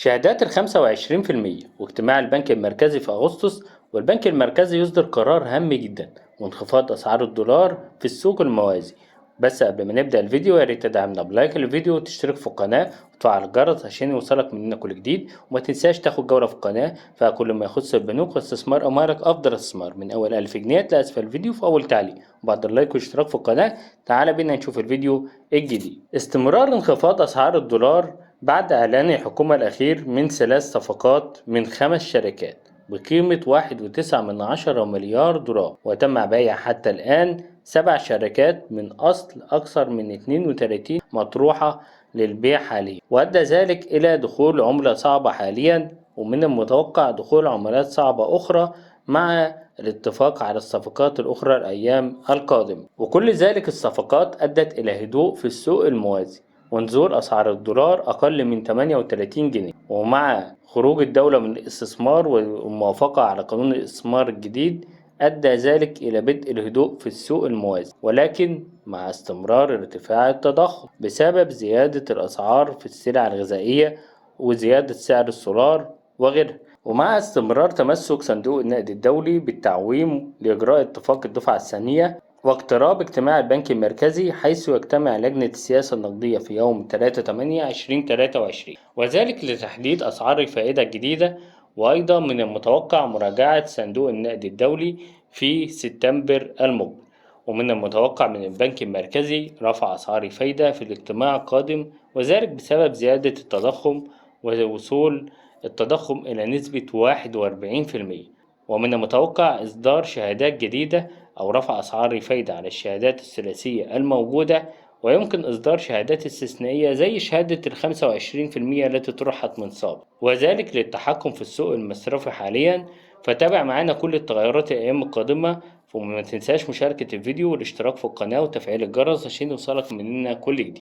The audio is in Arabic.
شهادات ال25% واجتماع البنك المركزي في أغسطس، والبنك المركزي يصدر قرار هام جدا وانخفاض أسعار الدولار في السوق الموازي. بس قبل ما نبدأ الفيديو ياريت تدعمنا بلايك الفيديو وتشترك في القناة وتفعل الجرس عشان يوصلك مننا كل جديد، وما تنساش تاخد جولة في القناة فيها كل ما يخص البنوك واستثمار أموالك أفضل استثمار من أول 1000 جنيه لأسفل الفيديو في أول تعليق. وبعد اللايك والاشتراك في القناة تعال بينا نشوف الفيديو الجديد. استمرار انخفاض أسعار الدولار بعد إعلان الحكومة الأخير من 3 صفقات من 5 شركات بقيمة 1.9 مليار دولار، وتم بيع حتى الآن 7 شركات من أصل أكثر من 32 مطروحة للبيع حاليا، وأدى ذلك إلى دخول عملة صعبة حاليا، ومن المتوقع دخول عملات صعبة أخرى مع الاتفاق على الصفقات الأخرى الأيام القادمة. وكل ذلك الصفقات أدت إلى هدوء في السوق الموازي ونزول أسعار الدولار أقل من 38 جنيه، ومع خروج الدولة من الاستثمار والموافقة على قانون الاستثمار الجديد أدى ذلك إلى بدء الهدوء في السوق الموازي، ولكن مع استمرار ارتفاع التضخم بسبب زيادة الأسعار في السلع الغذائية وزيادة سعر السولار وغيرها، ومع استمرار تمسك صندوق النقد الدولي بالتعويم لإجراء اتفاق الدفعة الثانية، واقتراب اجتماع البنك المركزي حيث يجتمع لجنة السياسة النقدية في يوم 3/8/2023، وذلك لتحديد أسعار الفائدة الجديدة. وأيضا من المتوقع مراجعة صندوق النقد الدولي في سبتمبر المقبل، ومن المتوقع من البنك المركزي رفع أسعار الفايدة في الاجتماع القادم، وذلك بسبب زيادة التضخم ووصول التضخم إلى نسبة 41%. ومن المتوقع إصدار شهادات جديدة أو رفع أسعار الفايدة على الشهادات الثلاثية الموجودة، ويمكن إصدار شهادات استثنائية زي شهادة ال25% التي طرحت من سابق، وذلك للتحكم في السوق المصرفي حاليا. فتابع معانا كل التغيرات الأيام القادمة، وما تنساش مشاركة الفيديو والاشتراك في القناة وتفعيل الجرس عشان يوصلك مننا كل جديد.